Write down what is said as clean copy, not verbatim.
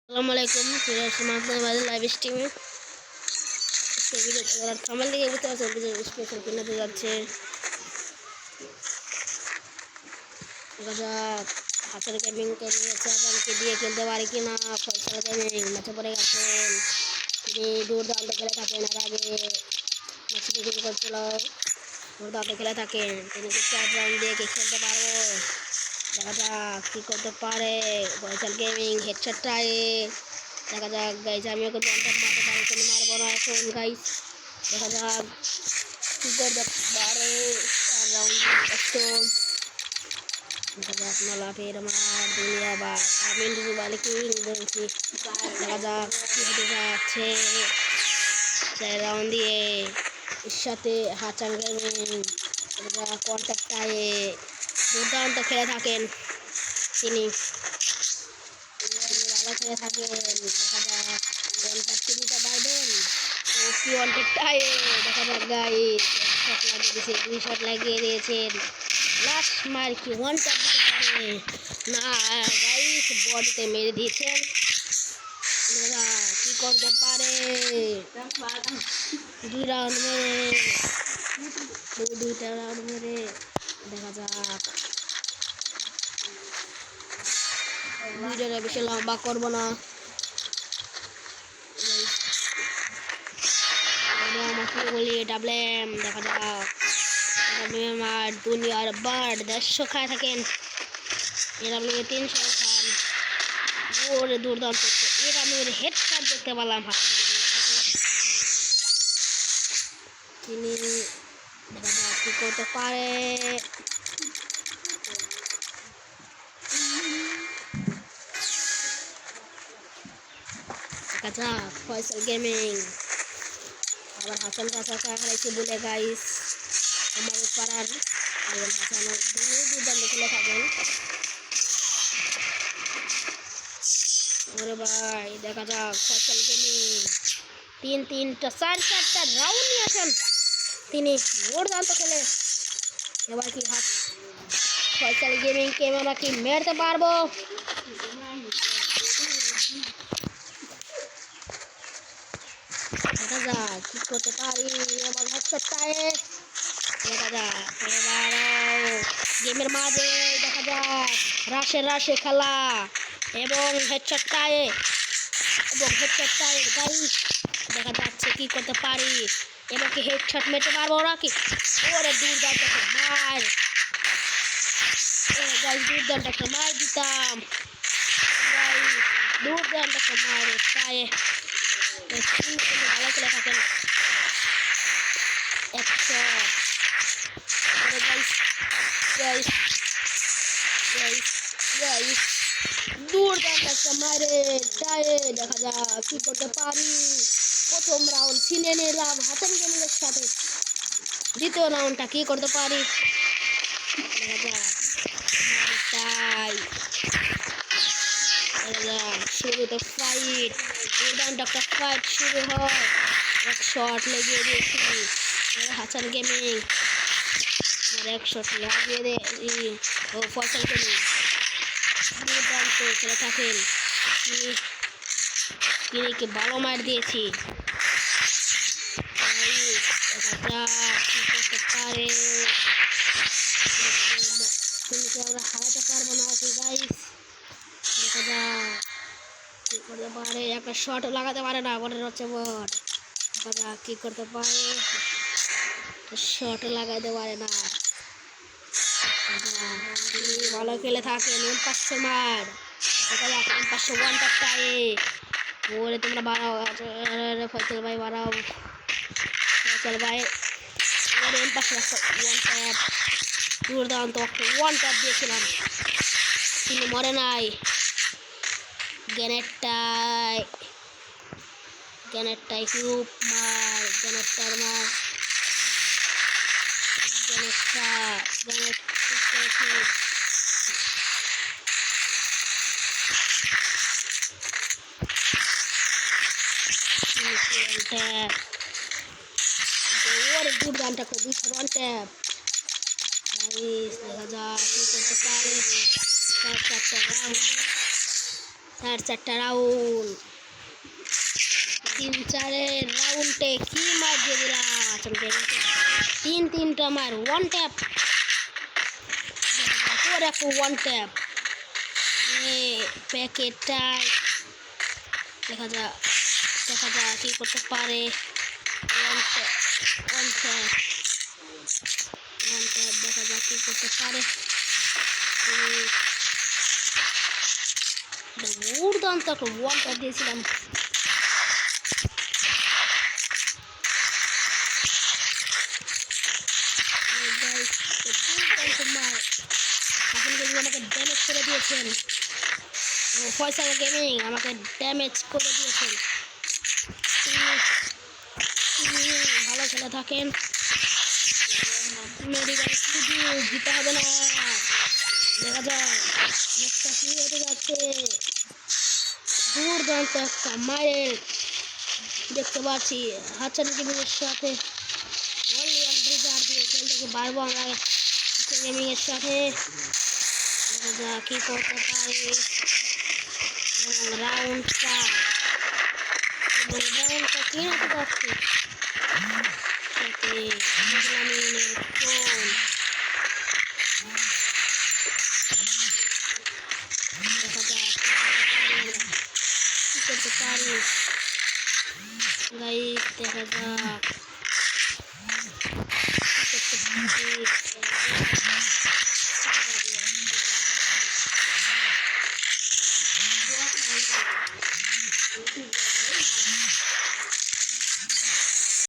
আসসালামু আলাইকুম, চলে আসলাম আপনাদের মাঝে লাইভ স্ট্রিমে। থামেল দিকে বুঝতে পারছেন ভিডিও স্পেশাল কিনাতে যাচ্ছে। দেখা যাক হাতের গেমিংকে নিয়েছে আমাকে দিয়ে খেলতে পারে কিনা। ফয়সাল গেমিং ম্যাচে পড়ে গেছেন, তিনি দুর্দান্ত খেলে থাকেন। আর আগে ম্যাচে বিক্রি করছিল, দুর্দান্ত খেলে থাকেন। তিনি কি 4 রাউন্ড দিয়ে কি খেলতে পারবো? দেখা যাক কী করতে পারে ফয়সাল গেমিং। Headshot try. দেখা যাক গাইজ, আমিও কিন্তু অন্তত মারতে পারি, কোনো মারবো না এখন গাইজ। দেখা যাক কী করতে পারে। 4 রাউন্ড কষ্ট। দেখা যাক মালা ফের আমার দুনিয়া বা আমি বালি কিং বলছি। দেখা যাক কী হতে যাচ্ছে 4 রাউন্ড দিয়ে এর সাথে হাচান গেমিং। দেখা যাক কন্ট্যাক্টায় দুর্দান্ত খেলে থাকেন তিনি, ভালো খেলে থাকেন। দেখা যাক কন্ট্যাক্ট দিতে পারবেন ও কি অনেকটাই। দেখা যাক গাইস, শট লাগিয়ে দিয়েছে, 2 শট লাগিয়ে দিয়েছেন। লাস্ট মার কি ওয়ান ট্যাপ দিতে পারে না গাইস, বডিতে মেরে দিয়েছেন। দাদা কি করতে পারে 2 রাউন্ড মেরে, দুইটা রাউন্ড মেরে। দেখা যাক ভিডিওটা বেশি লম্বা করবো না। ডাবলেম দেখা যাক ডাবলেম আর দুনিয়ার বার্ড 150 খায় থাকেন। এডাব্লিউ 300 খান। ওরে দুর্দান্ত এডাব্লিউর হেডশট দেখতে পেলাম হাতে। তিনি দেখা যাক কি করতে পারে। দেখা যাক ফয়সাল গেমিং আবার হাসান কাছা খাইছে বলে গাইস, আমাদের পাড়ার হাসান দুর্দান্ত খেলে থাকেন। ওরে ভাই দেখা যাক ফয়সাল গেমিং 3-3টা 4-4টা রাউন্ড নিয়েছেন তিনি, দুর্দান্ত খেলে। এবার কি হাত ফয়সাল গেমিংকে আমরা কি মেরতে পারবো? দেখা যাক কি করতে পারি। এবার হেডশটটায় দেখা যাক এবারও গেমের মাঝে দেখা যাক রাশে খেলা এবং হেডশটটায় গাইস দেখা যাচ্ছে কি করতে পারি। এবার কি হেডশট মেরতে পারবো নাকি? ওরে দুর্দান্ত মার গাইস, দুর্দান্ত একটা মার দিতাম গাইস, দুর্দান্ত একটা মার পায়ে। ভালো খেলে থাকেন। 100 গাইস দুর্দান্ত একটা মারে টায়ে। দেখা যাক কি করতে পারি। প্রথম রাউন্ড ছিনে নিলাম হাসান গেমিংয়ের সাথে, দ্বিতীয় রাউন্ডটা কি করতে পারি। দেখা যাক তাই শুরুতে ফাইট, দুর্দান্ত একটা ফাইট শুরু হয়। এক শট লাগিয়ে দিয়েছি হাসান গেমিং, এক শট লাগিয়ে দে ও ফয়সাল গেমিং দুর্দান্ত খেলে থাকেন। তিনি কি ভালো মার দিয়েছি। কি করতে পারে, তিনিকে আমরা হারাতে পারবো না কি গাইস। দেখা যাক কি করতে পারে। একটা শট লাগাতে পারে না, বটের হচ্ছে বট। দেখা যাক কি করতে পারে, শট লাগাইতে পারে না। ভালো খেলে থাকেন। 500 মার দেখা যাক 500 ওয়ান টাপটায়। ওরে তোমরা বাড়াও ফয়সাল ভাই, বাড়াও ফয়সাল ভাই। ওরে 500 ওয়ান ট্যাপ, দুর্দান্ত একটা ওয়ান ট্যাপ দিয়েছিলাম, তিনি মরে নাই। গ্যানেটটাই কিউব মার, গ্যানেটটার মার, গ্যানেট ট্যাপ। ওরে দুর্দান্ত একটা 200 ওয়ান ট্যাপ। দেখা যাক কি করতে পারে। 4-4টা রাউন্ড চারটা রাউন্ড, 3-4 রাউন্ডে কি মার দিয়ে দিলাম, তিনটা মার, ওয়ান ট্যাপ ওয়ান ট্যাপ প্যাকেটটা। দেখা যাক কি করতে পারে। ওয়ান ট্যাপ দেখা যাক কি করতে পারে। দুর্দান্ত একটা ওয়ান ট্যাপ দিয়েছিলাম। আমাকে ড্যামেজ করে দিয়েছেন, ফয়সাল গেমিং আমাকে ড্যামেজ করে দিয়েছেন। ভালো খেলে থাকেন, মেডিকেল জিতে হবে না। দেখা যাক ম্যাচটা কি হতে যাচ্ছে। দুর্দান্ত একটা মায়ের দেখতে পাচ্ছি হাতছানি গেমিংয়ের সাথে অনলি ওয়ান ব্রিজার দিয়ে খেলতে পারবো আমরা হাতছানি গেমিংয়ের সাথে। দেখা যাক কি করতে পারি। রাউন্ডটা কি হতে যাচ্ছে। দেখা যাক